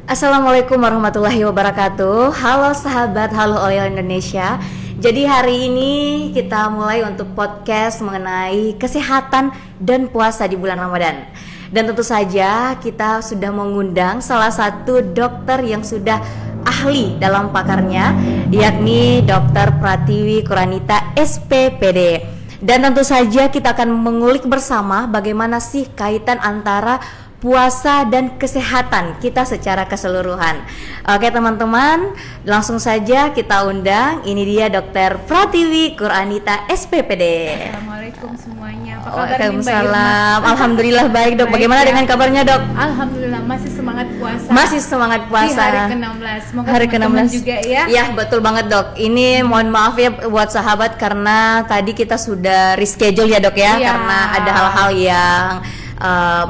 Assalamualaikum warahmatullahi wabarakatuh. Halo sahabat, halo Oleh Indonesia. Jadi hari ini kita mulai untuk podcast mengenai kesehatan dan puasa di bulan Ramadan. Dan tentu saja kita sudah mengundang salah satu dokter yang sudah ahli dalam pakarnya, yakni Dr. Pratiwi Kuranita SPPD. Dan tentu saja kita akan mengulik bersama bagaimana sih kaitan antara puasa dan kesehatan kita secara keseluruhan. Oke teman-teman, langsung saja kita undang. Ini dia Dr. Pratiwi Kuranita SPPD. Assalamualaikum semuanya. Apa kabar nih Mbak Irma? Waalaikumsalam. Alhamdulillah baik dok. Bagaimana dengan kabarnya dok? Alhamdulillah masih semangat puasa. Masih semangat puasa. Di hari ke-16. Semoga hari teman-teman ke-16 juga ya. Ya betul banget dok. Ini mohon maaf ya buat sahabat karena tadi kita sudah reschedule ya dok ya. Karena ada hal-hal yang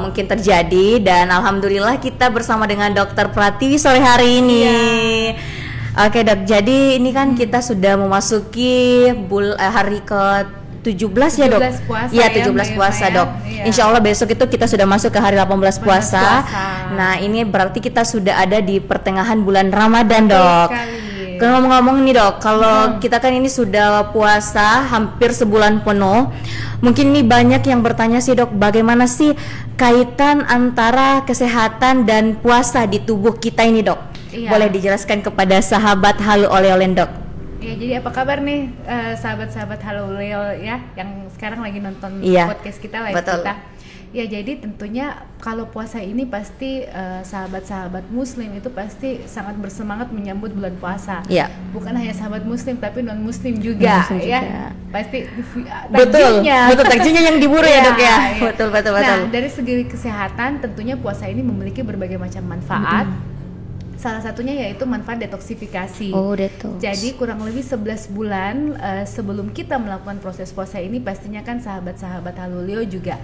mungkin terjadi, dan alhamdulillah kita bersama dengan Dr. Pratiwi sore hari ini. Oke dok, jadi ini kan kita sudah memasuki hari ke-17 ya dok? Puasa ya 17 puasa dok. Insya Allah besok itu kita sudah masuk ke hari 18 puasa. Nah ini berarti kita sudah ada di pertengahan bulan Ramadan dok. Kalau ngomong-ngomong nih dok, kalau kita kan ini sudah puasa hampir sebulan penuh, mungkin nih banyak yang bertanya sih dok, bagaimana sih kaitan antara kesehatan dan puasa di tubuh kita ini dok? Boleh dijelaskan kepada sahabat Halo Oleh dok? Ya, jadi apa kabar nih sahabat-sahabat Halo Oleh ya, yang sekarang lagi nonton podcast kita, live kita. Ya jadi tentunya kalau puasa ini pasti sahabat-sahabat muslim itu pasti sangat bersemangat menyambut bulan puasa. Bukan hanya sahabat muslim tapi non muslim juga ya. Pasti takjilnya. Betul takjilnya yang diburu ya dok ya. Betul. Nah dari segi kesehatan tentunya puasa ini memiliki berbagai macam manfaat. Salah satunya yaitu manfaat detoksifikasi. Detox. Jadi kurang lebih 11 bulan sebelum kita melakukan proses puasa ini, pastinya kan sahabat-sahabat Halulio juga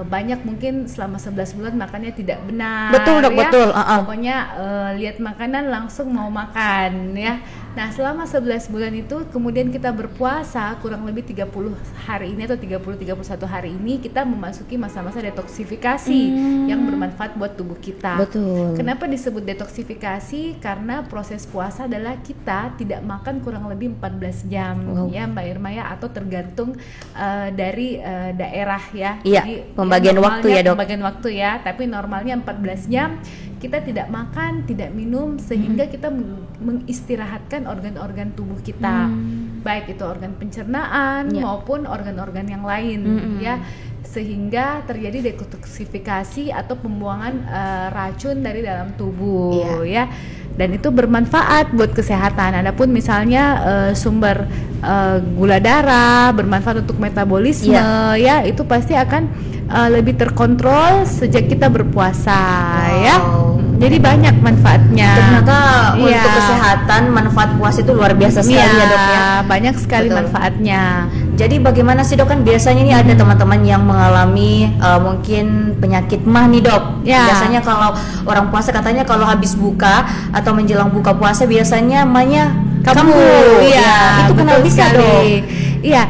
banyak mungkin selama 11 bulan makannya tidak benar. Betul dok, betul. Pokoknya lihat makanan langsung mau makan ya. Nah selama 11 bulan itu kemudian kita berpuasa kurang lebih 30 hari ini atau 30-31 hari ini kita memasuki masa-masa detoksifikasi yang bermanfaat buat tubuh kita. Betul. Kenapa disebut detoksifikasi? Karena proses puasa adalah kita tidak makan kurang lebih 14 jam ya Mbak Irma ya, atau tergantung dari daerah ya. Jadi pembagian waktu ya dok. Pembagian waktu ya, tapi normalnya 14 jam kita tidak makan, tidak minum, sehingga kita mengistirahatkan organ-organ tubuh kita, baik itu organ pencernaan maupun organ-organ yang lain ya, sehingga terjadi detoksifikasi atau pembuangan racun dari dalam tubuh ya, dan itu bermanfaat buat kesehatan. Adapun misalnya sumber gula darah bermanfaat untuk metabolisme ya, itu pasti akan lebih terkontrol sejak kita berpuasa ya. Jadi banyak manfaatnya. Ternyata untuk kesehatan manfaat puasa itu luar biasa sekali ya dok ya. Banyak sekali manfaatnya. Jadi bagaimana sih dok, kan biasanya ini ada teman-teman yang mengalami mungkin penyakit mah nih dok. Biasanya kalau orang puasa katanya kalau habis buka atau menjelang buka puasa biasanya mahnya kambuh. Itu kenapa bisa dok? Iya,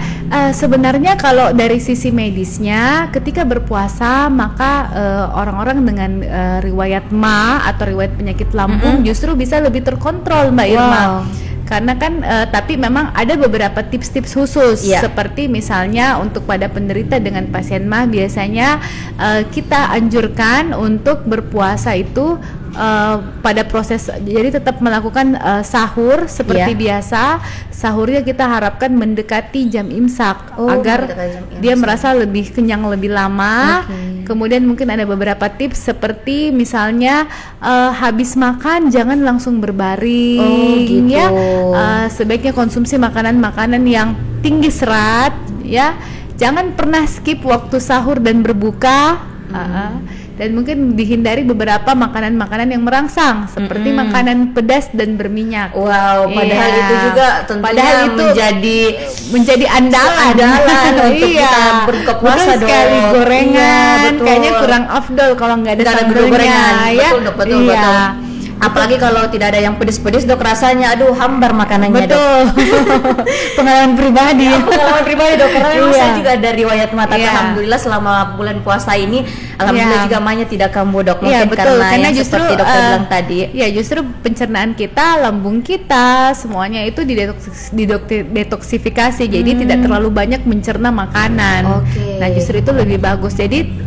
sebenarnya kalau dari sisi medisnya, ketika berpuasa maka orang-orang dengan riwayat MA atau riwayat penyakit lambung justru bisa lebih terkontrol Mbak Irma. Karena kan tapi memang ada beberapa tips-tips khusus seperti misalnya untuk pada penderita dengan pasien MA biasanya kita anjurkan untuk berpuasa itu pada proses, jadi tetap melakukan sahur seperti biasa. Sahurnya kita harapkan mendekati jam imsak agar dia merasa lebih kenyang lebih lama. Kemudian mungkin ada beberapa tips seperti misalnya habis makan jangan langsung berbaring ya. Sebaiknya konsumsi makanan-makanan yang tinggi serat ya. Jangan pernah skip waktu sahur dan berbuka. Dan mungkin dihindari beberapa makanan-makanan yang merangsang seperti makanan pedas dan berminyak. Padahal itu juga tentunya menjadi andalan untuk kita berbuka puasa dong. Sekali gorengan, kayaknya kurang afdol kalau nggak ada sambelnya ya. Betul. Apalagi kalau tidak ada yang pedes-pedes dok, rasanya aduh hambar makanannya. Betul. Dok. Pengalaman pribadi. Pengalaman pribadi dok, karena memang saya juga ada riwayat mata. Alhamdulillah selama bulan puasa ini, alhamdulillah juga mahnya tidak kambuh dok. Mungkin betul. Karena yang justru seperti dokter bilang tadi. Ya justru pencernaan kita, lambung kita, semuanya itu detoksifikasi. Jadi tidak terlalu banyak mencerna makanan. Nah justru itu lebih bagus. Jadi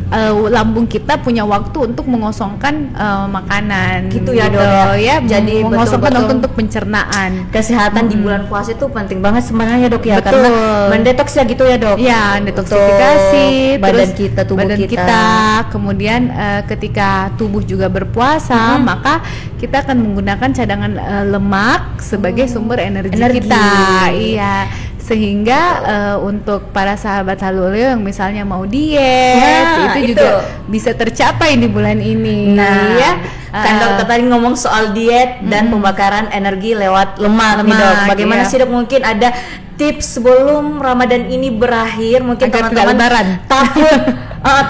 lambung kita punya waktu untuk mengosongkan makanan. Gitu ya dok. Ya, jadi mengosongkan waktu untuk pencernaan. Kesehatan di bulan puasa itu penting banget sebenarnya dok ya. Betul. Karena mendetoks ya gitu ya dok. Ya, detoksifikasi badan kita, tubuh kita. Kemudian ketika tubuh juga berpuasa, maka kita akan menggunakan cadangan lemak sebagai sumber energi kita. Iya. Sehingga untuk para sahabat Haluleo yang misalnya mau diet, itu juga bisa tercapai di bulan ini. Nah, kan dokter tadi ngomong soal diet dan pembakaran energi lewat lemak nih dok. Bagaimana sih dok, mungkin ada tips sebelum Ramadan ini berakhir, mungkin teman-teman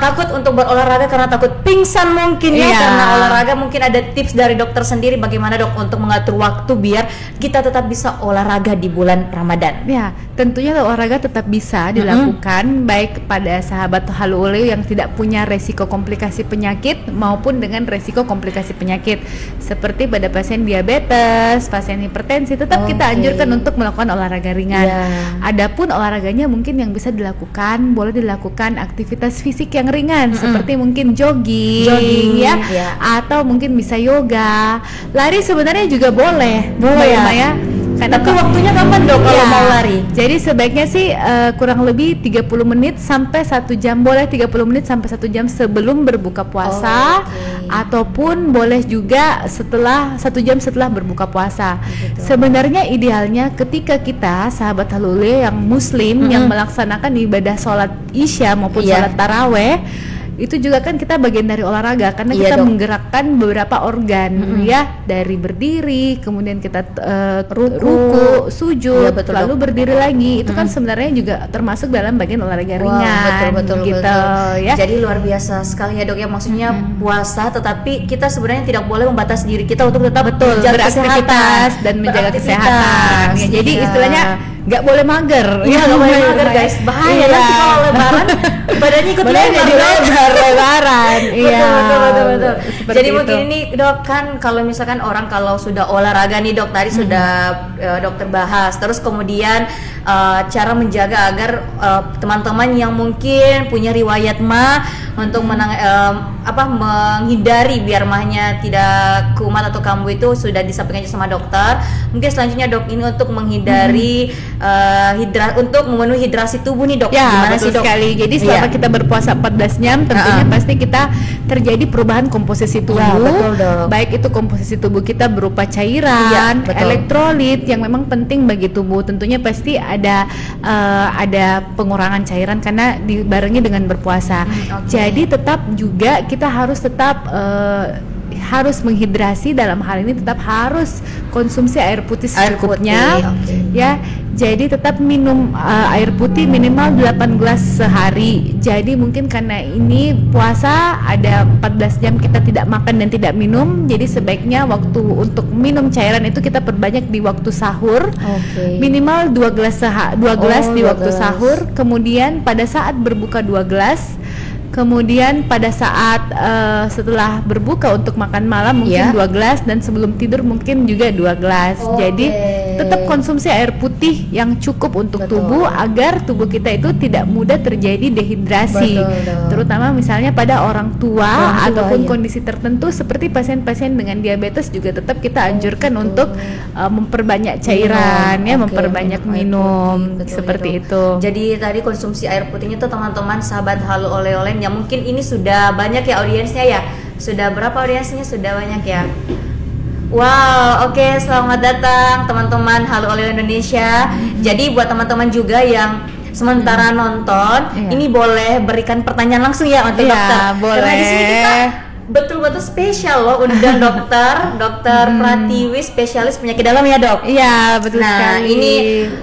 takut untuk berolahraga karena takut pingsan mungkin karena olahraga. Mungkin ada tips dari dokter sendiri bagaimana dok untuk mengatur waktu biar kita tetap bisa olahraga di bulan Ramadan. Ya, tentunya olahraga tetap bisa dilakukan baik pada sahabat Haluleo yang tidak punya resiko komplikasi penyakit maupun dengan resiko komplikasi penyakit seperti pada pasien diabetes, pasien hipertensi, tetap kita anjurkan untuk melakukan olahraga ringan. Adapun olahraganya mungkin yang bisa dilakukan, boleh dilakukan aktivitas fisik yang ringan seperti mungkin jogging ya, atau mungkin bisa yoga, lari sebenarnya juga boleh ya. Tapi waktunya kapan dok kalau mau lari? Jadi sebaiknya sih kurang lebih 30 menit sampai 1 jam, boleh 30 menit sampai 1 jam sebelum berbuka puasa, ataupun boleh juga setelah 1 jam setelah berbuka puasa. Sebenarnya idealnya ketika kita sahabat Haluleo yang muslim yang melaksanakan ibadah sholat isya maupun sholat taraweh, itu juga kan kita bagian dari olahraga karena kita menggerakkan beberapa organ dari berdiri, kemudian kita ruku, sujud, lalu berdiri lagi. Itu kan sebenarnya juga termasuk dalam bagian olahraga ringan. Betul. Ya. Jadi luar biasa sekali ya dok ya, maksudnya puasa tetapi kita sebenarnya tidak boleh membatasi diri kita untuk tetap beraktivitas dan menjaga kesehatan. Ya, jadi istilahnya nggak boleh mager. Iya, nggak boleh mager guys, bahaya nanti kalau lebaran badannya ikut lebaran. Iya. Betul. Jadi mungkin ini dok, kan kalau misalkan orang kalau sudah olahraga nih dok, tadi sudah dokter bahas, terus kemudian cara menjaga agar teman-teman yang mungkin punya riwayat untuk menghindari biar mahnya tidak kumat atau kambuh itu sudah disampaikan sama dokter. Mungkin selanjutnya dok, ini untuk menghindari untuk memenuhi hidrasi tubuh nih dok. Gimana sih dok? Sekali. Jadi selama kita berpuasa 14 jam tentunya pasti kita terjadi perubahan komposisi tubuh. Baik itu komposisi tubuh kita berupa cairan, elektrolit yang memang penting bagi tubuh. Tentunya pasti ada pengurangan cairan karena dibarengi dengan berpuasa. Jadi tetap juga kita harus harus menghidrasi, dalam hal ini tetap harus konsumsi air putih secukupnya. Ya. Jadi tetap minum air putih minimal 8 gelas sehari. Jadi mungkin karena ini puasa ada 14 jam kita tidak makan dan tidak minum, jadi sebaiknya waktu untuk minum cairan itu kita perbanyak di waktu sahur. Minimal 2 gelas di waktu sahur, kemudian pada saat berbuka 2 gelas. Kemudian pada saat setelah berbuka untuk makan malam mungkin 2 gelas, dan sebelum tidur mungkin juga 2 gelas. Jadi tetap konsumsi air putih yang cukup untuk tubuh agar tubuh kita itu tidak mudah terjadi dehidrasi. Terutama misalnya pada orang tua ataupun kondisi tertentu seperti pasien-pasien dengan diabetes juga tetap kita anjurkan untuk memperbanyak cairan, memperbanyak minum seperti itu. Jadi tadi konsumsi air putihnya tuh teman-teman sahabat Haluleo ya, mungkin ini sudah banyak ya audiensnya ya. Sudah berapa audiensnya? Sudah banyak ya. Wow, selamat datang teman-teman Haluleo Indonesia. Jadi buat teman-teman juga yang sementara nonton, ini boleh berikan pertanyaan langsung ya untuk dokter. Boleh. Karena di sini kita betul-betul spesial loh, undang dokter Pratiwi, spesialis penyakit dalam ya dok. Iya betul sekali. Ini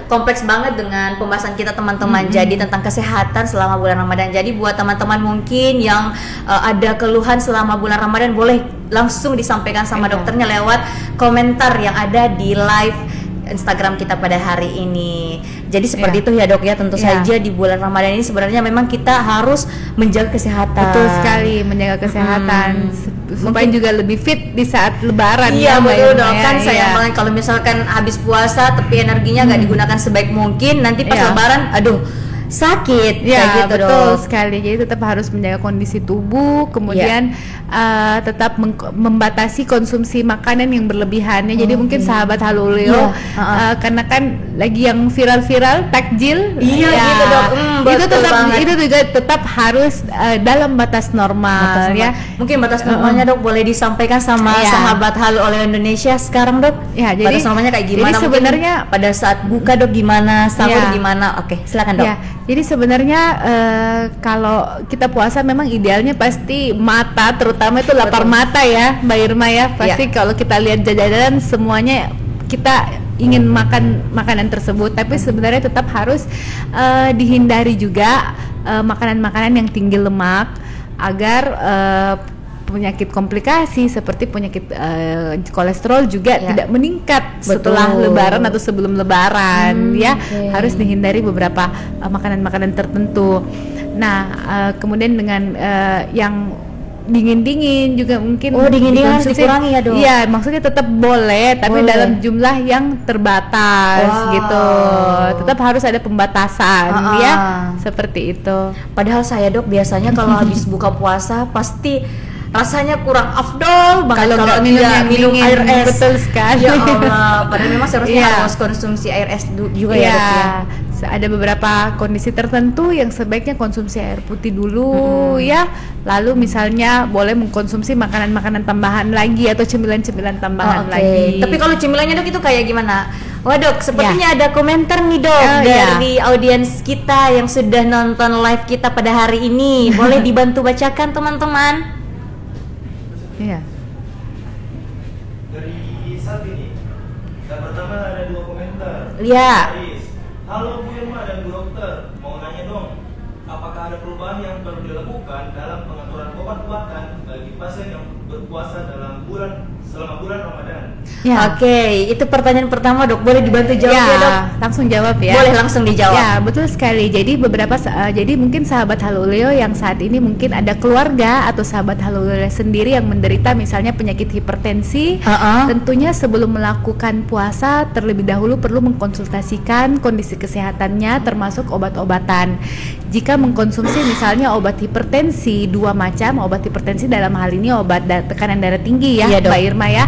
kompleks banget dengan pembahasan kita teman-teman. Jadi tentang kesehatan selama bulan Ramadan. Jadi buat teman-teman mungkin yang ada keluhan selama bulan Ramadan, boleh langsung disampaikan sama dokternya lewat komentar yang ada di live Instagram kita pada hari ini. Jadi seperti itu ya dok ya, tentu saja di bulan Ramadan ini sebenarnya memang kita harus menjaga kesehatan. Betul sekali, menjaga kesehatan supaya juga lebih fit di saat lebaran. Iya betul dok, kan sayang banget kalau misalkan habis puasa tapi energinya nggak digunakan sebaik mungkin, nanti pas lebaran aduh sakit. Ya gitu betul sekali. Jadi tetap harus menjaga kondisi tubuh, kemudian tetap membatasi konsumsi makanan yang berlebihannya. Jadi mungkin sahabat Haluleo karena kan lagi yang viral-viral takjil, gitu dok. Itu juga tetap harus dalam batas normal ya. Mungkin batas normalnya dok boleh disampaikan sama sahabat Haluleo Indonesia sekarang dok. Ya, jadi batas normalnya kayak gimana? Jadi sebenarnya pada saat buka dok gimana, sahur gimana? Oke, silakan dok. Jadi sebenarnya kalau kita puasa memang idealnya pasti mata, terutama itu lapar mata ya Mbak Irma ya. Pasti kalau kita lihat jajanan semuanya kita ingin makan makanan tersebut, tapi sebenarnya tetap harus dihindari juga makanan-makanan yang tinggi lemak agar penyakit komplikasi seperti penyakit kolesterol juga tidak meningkat setelah lebaran atau sebelum lebaran harus dihindari beberapa makanan-makanan tertentu. Nah kemudian dengan yang dingin-dingin juga mungkin dingin-dingin harus dikurangi ya dok. Iya, maksudnya tetap boleh tapi dalam jumlah yang terbatas gitu. Tetap harus ada pembatasan ya, seperti itu. Padahal saya dok biasanya kalau habis buka puasa pasti rasanya kurang afdol banget kalau tidak minum air es. Betul sekali. Ya Allah, padahal memang seharusnya harus konsumsi air es juga ya dok ya. Ada beberapa kondisi tertentu yang sebaiknya konsumsi air putih dulu ya. Lalu misalnya boleh mengkonsumsi makanan-makanan tambahan lagi atau cemilan-cemilan tambahan lagi. Tapi kalau cemilannya dok itu kayak gimana? Wah dok, sepertinya ada komentar nih dok dari audiens kita yang sudah nonton live kita pada hari ini. Boleh dibantu bacakan teman-teman? Iya. Dari Sabi nih. Yang pertama ada 2 komentar. Iya. Halo Bu Irma dan Bu Dokter, mau nanya dong, apakah ada perubahan yang perlu dilakukan dalam pengaturan obat-obatan bagi pasien yang berpuasa selama bulan Ramadan? Oke, itu pertanyaan pertama dok, boleh dibantu jawab ya dok? Langsung jawab ya. Boleh langsung dijawab. Ya betul sekali. Jadi jadi mungkin sahabat Haluleo yang saat ini mungkin ada keluarga atau sahabat Haluleo sendiri yang menderita misalnya penyakit hipertensi, tentunya sebelum melakukan puasa terlebih dahulu perlu mengkonsultasikan kondisi kesehatannya termasuk obat-obatan. Jika mengkonsumsi misalnya obat hipertensi 2 macam, obat hipertensi dalam hal ini obat tekanan darah tinggi ya Mbak Irma ya.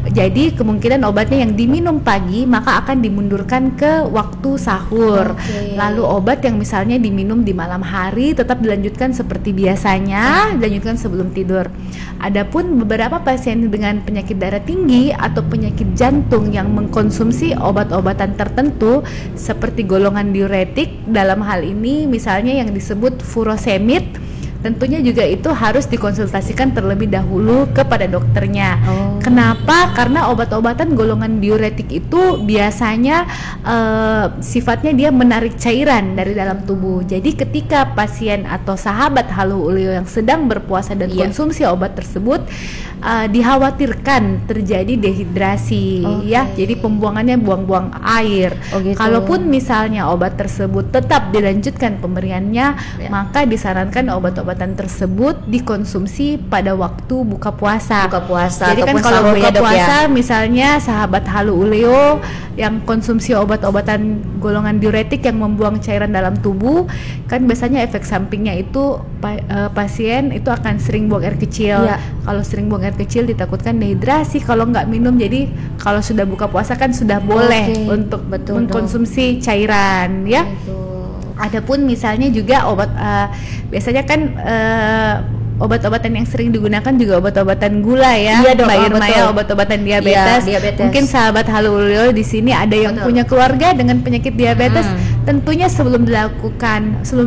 Jadi kemungkinan obatnya yang diminum pagi maka akan dimundurkan ke waktu sahur. Lalu obat yang misalnya diminum di malam hari tetap dilanjutkan seperti biasanya, dilanjutkan sebelum tidur. Adapun beberapa pasien dengan penyakit darah tinggi atau penyakit jantung yang mengkonsumsi obat-obatan tertentu seperti golongan diuretik, dalam hal ini misalnya yang disebut furosemid, tentunya juga itu harus dikonsultasikan terlebih dahulu kepada dokternya. Kenapa? Karena obat-obatan golongan diuretik itu biasanya sifatnya dia menarik cairan dari dalam tubuh. Jadi ketika pasien atau sahabat Haluleo yang sedang berpuasa dan konsumsi obat tersebut, dikhawatirkan terjadi dehidrasi ya. Jadi pembuangannya buang-buang air. Kalaupun misalnya obat tersebut tetap dilanjutkan pemberiannya, maka disarankan obat-obatan tersebut dikonsumsi pada waktu buka puasa. Jadi kan kalau buka puasa misalnya sahabat Haluleo yang konsumsi obat-obatan golongan diuretik yang membuang cairan dalam tubuh, kan biasanya efek sampingnya itu pasien itu akan sering buang air kecil. Kalau sering buang air kecil ditakutkan dehidrasi kalau nggak minum. Jadi kalau sudah buka puasa kan sudah boleh untuk mengkonsumsi cairan ya. Adapun misalnya juga obat biasanya kan obat-obatan yang sering digunakan juga obat-obatan gula ya, iya dong, Mbak Irma ya, obat-obatan diabetes. Ya, diabetes. Mungkin sahabat Halo Uleo di sini ada yang punya keluarga dengan penyakit diabetes. Tentunya sebelum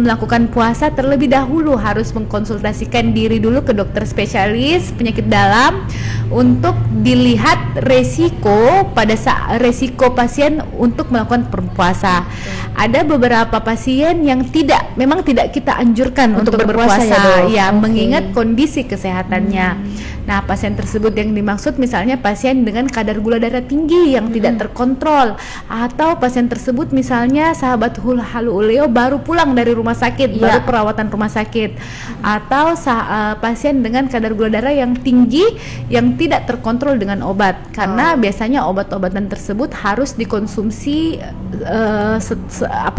melakukan puasa terlebih dahulu harus mengkonsultasikan diri dulu ke dokter spesialis penyakit dalam untuk dilihat resiko resiko pasien untuk melakukan berpuasa. Ada beberapa pasien yang memang tidak kita anjurkan untuk berpuasa ya, mengingat kondisi kesehatannya. Nah, pasien tersebut yang dimaksud misalnya pasien dengan kadar gula darah tinggi yang tidak terkontrol, atau pasien tersebut misalnya sahabat Halo Uleo baru pulang dari rumah sakit, baru perawatan rumah sakit, atau pasien dengan kadar gula darah yang tinggi yang tidak terkontrol dengan obat, karena biasanya obat-obatan tersebut harus dikonsumsi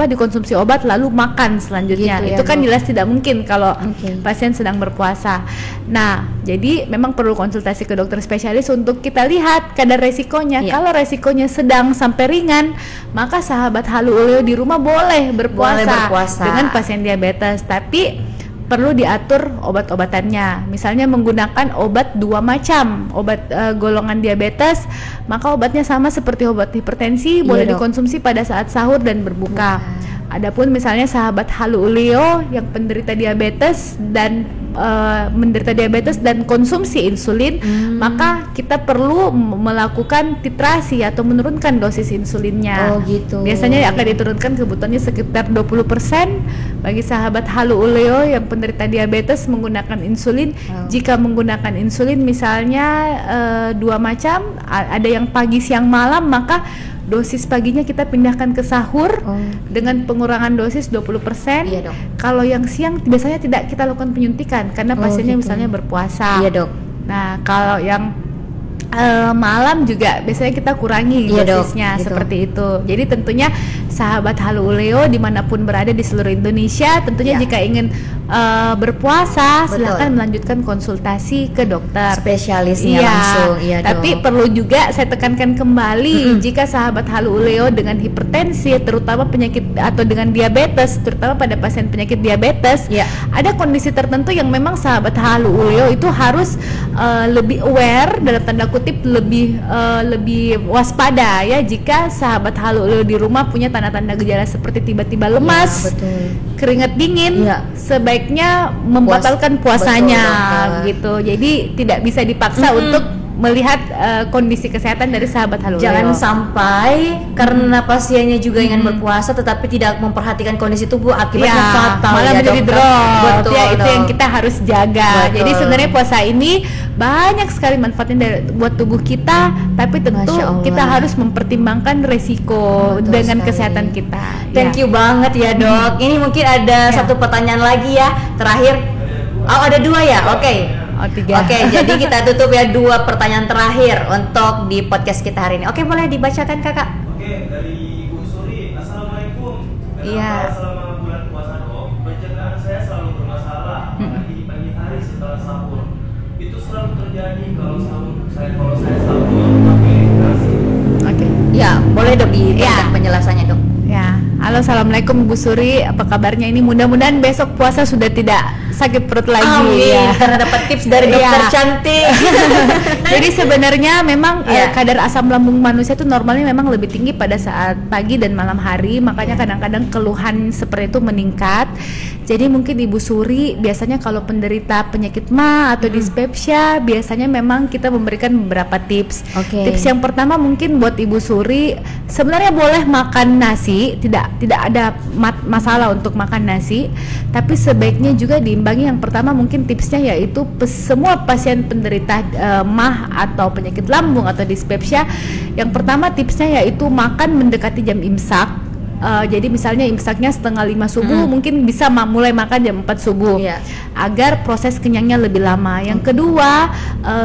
dikonsumsi obat lalu makan selanjutnya. Gitu, itu kan jelas tidak mungkin kalau pasien sedang berpuasa. Nah, jadi memang perlu konsultasi ke dokter spesialis untuk kita lihat kadar resikonya. Kalau resikonya sedang sampai ringan, maka sahabat Halo Uleo di rumah boleh berpuasa dengan pasien diabetes, tapi perlu diatur obat-obatannya. Misalnya menggunakan obat 2 macam, obat golongan diabetes, maka obatnya sama seperti obat hipertensi, boleh dikonsumsi pada saat sahur dan berbuka. Adapun misalnya sahabat Halo Uleo yang penderita diabetes dan konsumsi insulin, maka kita perlu melakukan titrasi atau menurunkan dosis insulinnya. Biasanya akan diturunkan kebutuhannya sekitar 20% bagi sahabat Halo Uleo yang penderita diabetes menggunakan insulin. Jika menggunakan insulin misalnya 2 macam, ada yang pagi, siang, malam, maka dosis paginya kita pindahkan ke sahur dengan pengurangan dosis 20%. Kalau yang siang biasanya tidak kita lakukan penyuntikan karena pasiennya misalnya berpuasa. Nah, kalau yang malam juga biasanya kita kurangi dosisnya, seperti itu. Jadi tentunya sahabat Halo Uleo dimanapun berada di seluruh Indonesia, tentunya jika ingin berpuasa silakan melanjutkan konsultasi ke dokter spesialisnya langsung. Tapi perlu juga saya tekankan kembali, jika sahabat Halo Uleo dengan hipertensi, terutama penyakit atau dengan diabetes, terutama pada pasien penyakit diabetes, ada kondisi tertentu yang memang sahabat Halo Uleo itu harus lebih aware, dalam tanda kutip lebih waspada ya, jika sahabat Halo Uleo di rumah punya tanda-tanda gejala seperti tiba-tiba lemas, keringat dingin, sebaiknya membatalkan puasanya gitu. Jadi tidak bisa dipaksa untuk melihat kondisi kesehatan dari sahabat Halo Uleo. Jangan sampai karena pasiennya juga ingin berpuasa tetapi tidak memperhatikan kondisi tubuh, akibatnya fatal malah menjadi drop. Itu yang kita harus jaga. Jadi sebenarnya puasa ini banyak sekali manfaatnya buat tubuh kita, tapi tentu kita harus mempertimbangkan resiko dengan kesehatan kita. Thank you banget ya Dok. Ini mungkin ada satu pertanyaan lagi ya, terakhir. Ada 2 ya? Oke, jadi kita tutup ya 2 pertanyaan terakhir untuk di podcast kita hari ini. Oke, boleh dibacakan Kakak? Oke, dari Ibu Suri. Assalamualaikum. Selama bulan puasa Dok, pencernaan saya selalu bermasalah, apalagi di pagi hari setelah sahur. Itu selalu terjadi kalau saya sahur pakai nasi. Ya, boleh Dok diberikan penjelasannya Dok. Halo, assalamualaikum Ibu Suri, apa kabarnya? Ini mudah-mudahan besok puasa sudah tidak sakit perut lagi. Karena dapat tips dari dokter cantik. Jadi sebenarnya memang kadar asam lambung manusia itu normalnya memang lebih tinggi pada saat pagi dan malam hari, makanya kadang-kadang keluhan seperti itu meningkat. Jadi mungkin Ibu Suri biasanya kalau penderita penyakit MA atau dispepsia, biasanya memang kita memberikan beberapa tips. Tips yang pertama mungkin buat Ibu Suri, sebenarnya boleh makan nasi, tidak ada masalah untuk makan nasi, tapi sebaiknya juga diimbangi. Yang pertama mungkin tipsnya yaitu semua pasien penderita MA atau penyakit lambung atau dispepsia, yang pertama tipsnya yaitu makan mendekati jam imsak. Jadi misalnya imsaknya 4:30 subuh, mungkin bisa mulai makan jam 4 subuh agar proses kenyangnya lebih lama. Yang kedua,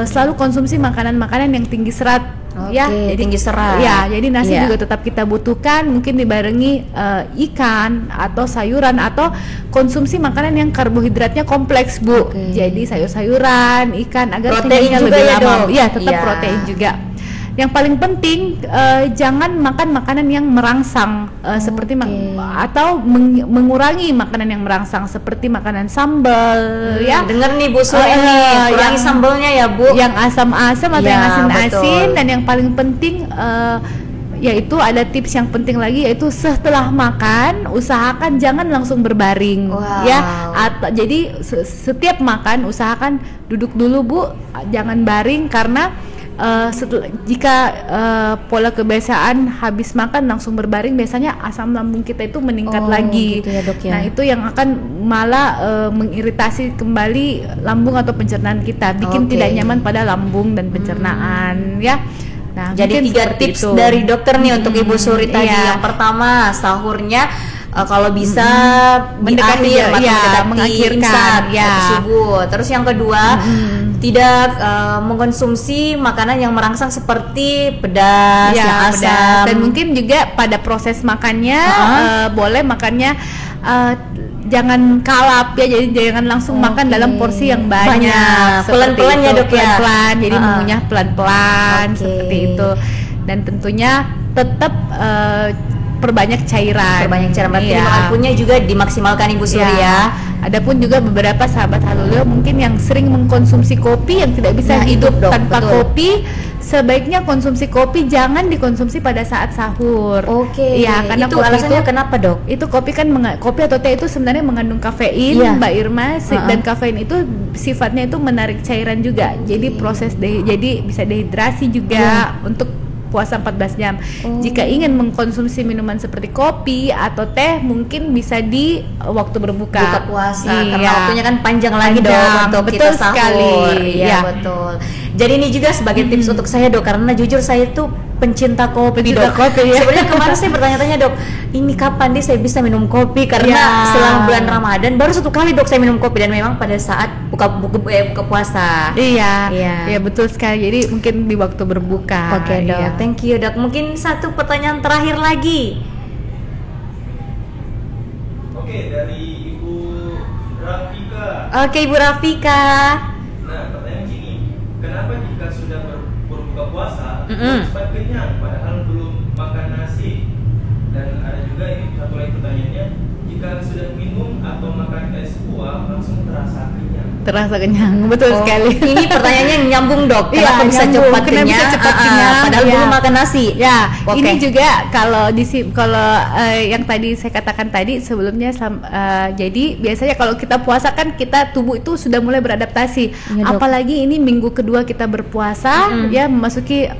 selalu konsumsi makanan-makanan yang tinggi serat. Jadi tinggi serat. Jadi nasi juga tetap kita butuhkan, mungkin dibarengi ikan atau sayuran, atau konsumsi makanan yang karbohidratnya kompleks, Bu. Jadi sayur-sayuran, ikan, agar kenyangnya lebih lama. Tetap protein juga. yang paling penting jangan makan makanan yang merangsang seperti atau mengurangi makanan yang merangsang seperti makanan sambal ya. Dengar nih Bu Suri nih, kurangi sambalnya ya Bu. Yang asam-asam atau yang asin-asin, dan yang paling penting yaitu ada tips yang penting lagi, yaitu setelah makan usahakan jangan langsung berbaring. Ya. Jadi setiap makan usahakan duduk dulu Bu, jangan baring, karena jika pola kebiasaan habis makan langsung berbaring, biasanya asam lambung kita itu meningkat lagi. Gitu ya, Dok, ya? Nah itu yang akan malah mengiritasi kembali lambung atau pencernaan kita, bikin tidak nyaman pada lambung dan pencernaan ya. Nah, jadi 3 tips dari dokter nih untuk Ibu Suri tadi. Yang pertama, sahurnya kalau bisa mendekati mengakhirkan subuh. Terus yang kedua, tidak mengkonsumsi makanan yang merangsang seperti pedas, yang asam. Dan mungkin juga pada proses makannya boleh makannya jangan kalap ya, jadi jangan langsung makan dalam porsi yang banyak. Pelan-pelan ya Dok ya. Pelan-pelan, jadi mengunyah pelan-pelan seperti itu. Dan tentunya tetap perbanyak cairan. Berarti makan punya juga dimaksimalkan Ibu Suri ya. Adapun juga beberapa sahabat Haluleo mungkin yang sering mengkonsumsi kopi, yang tidak bisa hidup tanpa kopi, sebaiknya konsumsi kopi jangan dikonsumsi pada saat sahur. Ya, karena itu alasannya kenapa Dok? Itu kopi kan kopi atau teh itu sebenarnya mengandung kafein, Mbak Irma, dan kafein itu sifatnya itu menarik cairan juga. Jadi jadi bisa dehidrasi juga untuk puasa 14 jam. Jika ingin mengkonsumsi minuman seperti kopi atau teh, mungkin bisa di waktu berbuka. Buka puasa, karena waktunya kan panjang lagi Dok untuk kita sahur. Betul. Jadi ini juga sebagai tips untuk saya Dok, karena jujur saya itu pencinta kopi Dok. Sebenarnya kemarin saya bertanya-tanya Dok, ini kapan nih saya bisa minum kopi, karena setelah bulan Ramadan baru 1 kali Dok saya minum kopi, dan memang pada saat buka puasa. Iya betul sekali. Jadi mungkin di waktu berbuka. Dok, thank you Dok. Mungkin satu pertanyaan terakhir lagi. Dari Ibu Rafika. Ibu Rafika. Nah, pertanyaan gini, kenapa jika sudah berbuka puasa cepat kenyang padahal belum makan nasi? Dan ada juga ini satu lagi pertanyaannya, jika sudah minum atau makan es buah langsung terasa kenyang? Terasa kenyang, betul sekali. Ini pertanyaannya nyambung Dok. Kenapa bisa cepat kenyang? Padahal belum makan nasi. Ini juga kalau yang tadi saya katakan tadi sebelumnya, jadi biasanya kalau kita puasa kan tubuh itu sudah mulai beradaptasi. Apalagi ini minggu kedua kita berpuasa, ya memasuki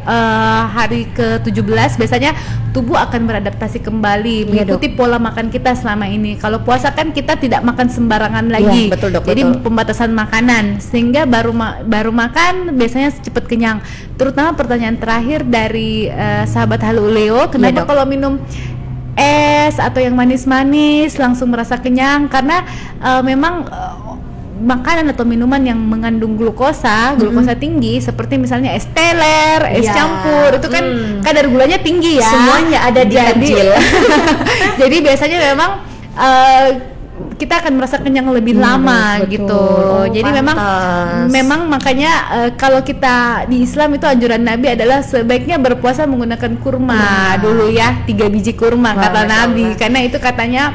hari ke-17, biasanya tubuh akan beradaptasi kembali mengikuti pola makan kita selama ini. Kalau puasa kan kita tidak makan sembarangan lagi. Jadi pembatasan makanan, sehingga baru makan biasanya cepat kenyang. Terutama pertanyaan terakhir dari sahabat Haluleo, kenapa kalau minum es atau yang manis-manis langsung merasa kenyang? Karena memang makanan atau minuman yang mengandung glukosa tinggi, seperti misalnya es teler, es campur, itu kan kadar gulanya tinggi ya. Semuanya ada di takjil. Jadi biasanya memang kita akan merasa kenyang lebih lama gitu. Jadi memang makanya kalau kita di Islam itu anjuran Nabi adalah sebaiknya berpuasa menggunakan kurma dulu ya, 3 biji kurma kata Nabi. Karena itu katanya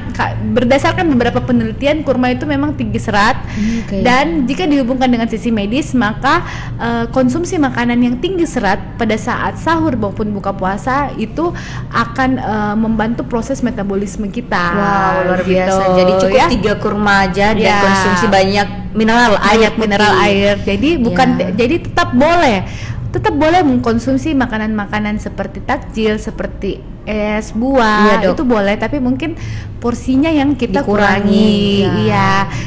berdasarkan beberapa penelitian, kurma itu memang tinggi serat. Dan jika dihubungkan dengan sisi medis, maka konsumsi makanan yang tinggi serat pada saat sahur maupun buka puasa itu akan membantu proses metabolisme kita. Luar biasa. Jadi cukup 3 kurma aja dan konsumsi banyak mineral air. Jadi jadi tetap boleh mengkonsumsi makanan-makanan seperti takjil, seperti es buah, itu boleh, tapi mungkin porsinya yang kita kurangi.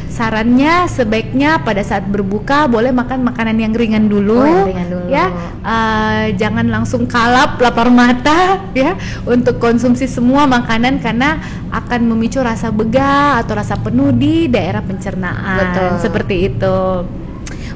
Sarannya sebaiknya pada saat berbuka boleh makan makanan yang ringan dulu. Jangan langsung kalap lapar mata ya untuk konsumsi semua makanan, karena akan memicu rasa begah atau rasa penuh di daerah pencernaan. Seperti itu.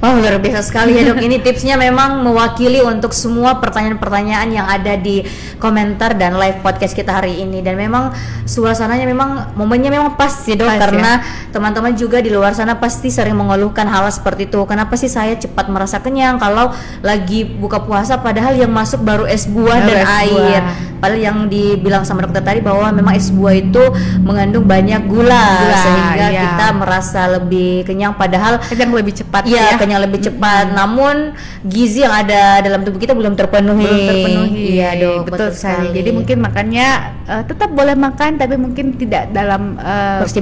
Oh, luar biasa sekali ya dok. Ini tipsnya memang mewakili untuk semua pertanyaan-pertanyaan yang ada di komentar dan live podcast kita hari ini. Dan memang suasananya memang momennya memang pas sih dok, karena teman-teman juga di luar sana pasti sering mengeluhkan hal seperti itu. Kenapa sih saya cepat merasa kenyang kalau lagi buka puasa, padahal yang masuk baru es buah dan air. Padahal yang dibilang sama dokter tadi bahwa memang es buah itu mengandung banyak gula sehingga kita merasa lebih kenyang, padahal kenyang lebih cepat kenyang lebih cepat. Namun gizi yang ada dalam tubuh kita belum terpenuhi. Iya dok, betul sekali. Jadi mungkin makannya tetap boleh makan, tapi mungkin tidak dalam porsi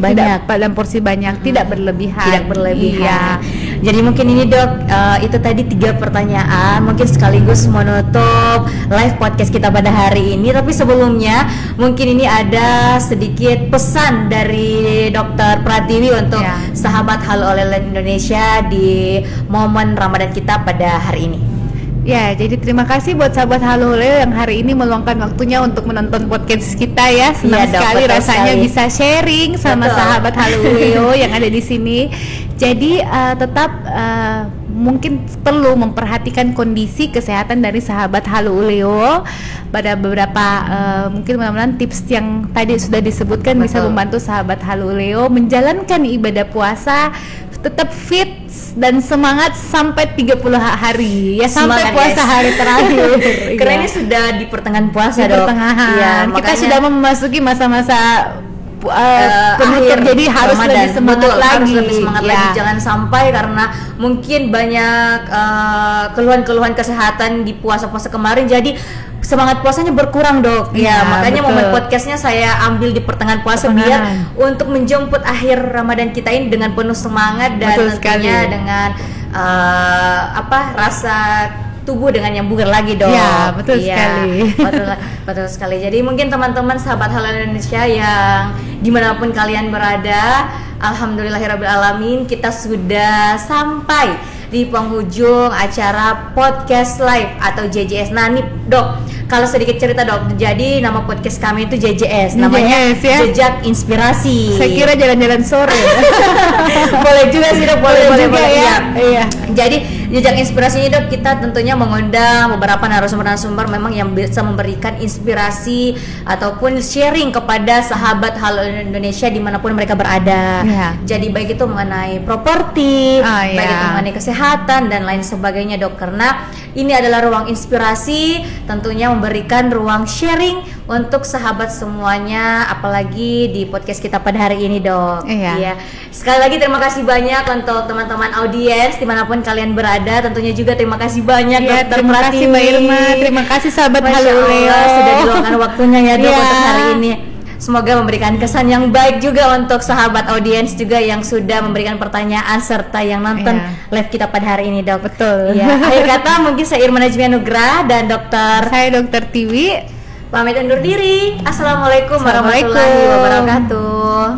banyak, tidak berlebihan. Iya. Jadi mungkin ini dok, itu tadi 3 pertanyaan mungkin sekaligus menutup live podcast kita pada hari ini. Tapi sebelumnya mungkin ini ada sedikit pesan dari Dokter Pratiwi untuk sahabat Halo Oleh Indonesia di momen Ramadan kita pada hari ini. Ya, jadi terima kasih buat sahabat Halo Leo yang hari ini meluangkan waktunya untuk menonton podcast kita ya. Senang sekali rasanya bisa sharing sama sahabat Halo Leo yang ada di sini. Jadi tetap mungkin perlu memperhatikan kondisi kesehatan dari sahabat Halo Leo. Pada beberapa mungkin mudah-mudahan tips yang tadi sudah disebutkan bisa membantu sahabat Halo Leo menjalankan ibadah puasa tetap fit dan semangat sampai 30 hari ya, sampai puasa hari terakhir. Karena ini sudah di pertengahan puasa dok. Iya, kita sudah memasuki masa-masa penutup, jadi harus lebih semangat lagi. Jangan sampai karena mungkin banyak keluhan-keluhan kesehatan di puasa-puasa kemarin, jadi semangat puasanya berkurang dok. Makanya momen podcastnya saya ambil di pertengahan puasa biar untuk menjemput akhir Ramadan kita ini dengan penuh semangat dan tentunya dengan rasa tubuh dengan yang bugar lagi dok. Ya, betul sekali. Betul sekali. Jadi mungkin teman-teman sahabat Halo Indonesia yang dimanapun kalian berada, alhamdulillahirrabbilalamin, kita sudah sampai di penghujung acara podcast live atau JJS. Nah nih dok, kalau sedikit cerita dok, jadi nama podcast kami itu JJS, namanya Jejak Inspirasi. Saya kira jalan-jalan sore. Boleh juga sih dok, boleh ya. Iya. Jadi Jejak Inspirasi ini dok, kita tentunya mengundang beberapa narasumber-narasumber memang yang bisa memberikan inspirasi ataupun sharing kepada sahabat Halo Indonesia dimanapun mereka berada. Jadi baik itu mengenai properti, baik itu mengenai kesehatan dan lain sebagainya dok, karena ini adalah ruang inspirasi, tentunya memberikan ruang sharing untuk sahabat semuanya, apalagi di podcast kita pada hari ini dok. Iya. Sekali lagi terima kasih banyak untuk teman-teman audiens dimanapun kalian berada. Tentunya juga terima kasih banyak Dokter terima kasih Mbak Irma, terima kasih sahabat Halo Leo sudah diluangkan waktunya ya dok untuk hari ini. Semoga memberikan kesan yang baik juga untuk sahabat audiens juga yang sudah memberikan pertanyaan serta yang nonton live kita pada hari ini dok. Betul. Akhir kata mungkin saya Irma Najmi Anugrah dan saya Dokter Tiwi pamit undur diri. Assalamualaikum warahmatullahi wabarakatuh.